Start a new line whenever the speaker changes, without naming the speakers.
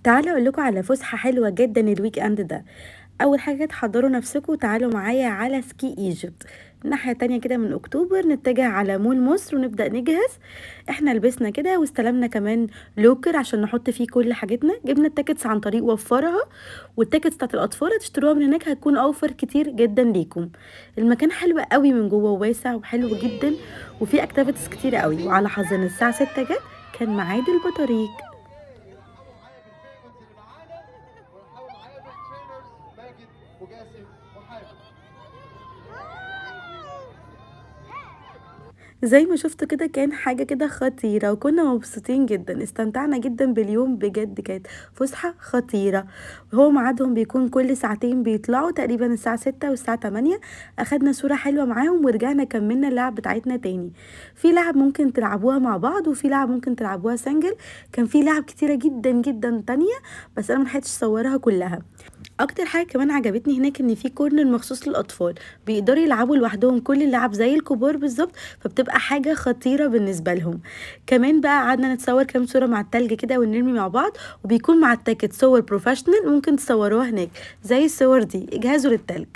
تعالوا اقول لكم على فسحه حلوه جدا الويك اند ده. اول حاجه تحضروا نفسكم وتعالوا معايا على سكي ايجيبت. الناحيه التانية كده من اكتوبر نتجه على مول مصر ونبدا نجهز. احنا لبسنا كده واستلمنا كمان لوكر عشان نحط فيه كل حاجتنا. جبنا التيكتس عن طريق وفرها، والتيكتس بتاعت الاطفال هتشتروها من هناك هتكون اوفر كتير جدا ليكم. المكان حلو قوي من جوه وواسع وحلو جدا، وفيه اكتيفيتيز كتير قوي. وعلى حظنا الساعه 6 جت كان ميعاد البطاريق. زي ما شفت كده كان حاجة كده خطيرة، وكنا مبسوطين جدا، استمتعنا جدا باليوم، بجد كانت فسحة خطيرة. وهو ميعادهم بيكون كل ساعتين بيطلعوا تقريبا الساعة 6 والساعة 8. أخدنا صورة حلوة معاهم ورجعنا كملنا اللعب بتاعتنا تاني. في لعب ممكن تلعبوها مع بعض وفي لعب ممكن تلعبوها سنجل. كان في لعب كتيرة جدا جدا تانية، بس أنا ملحقتش أصورها كلها. اكتر حاجه كمان عجبتني هناك ان في كورنر مخصوص للاطفال، بيقدروا يلعبوا لوحدهم كل اللعب زي الكبار بالظبط، فبتبقى حاجه خطيره بالنسبه لهم. كمان بقى قعدنا نتصور كام صوره مع التلج كده ونرمي مع بعض، وبيكون مع التاكت صور بروفيشنال ممكن تصوروها هناك زي الصور دي. اجهزوا للتلج.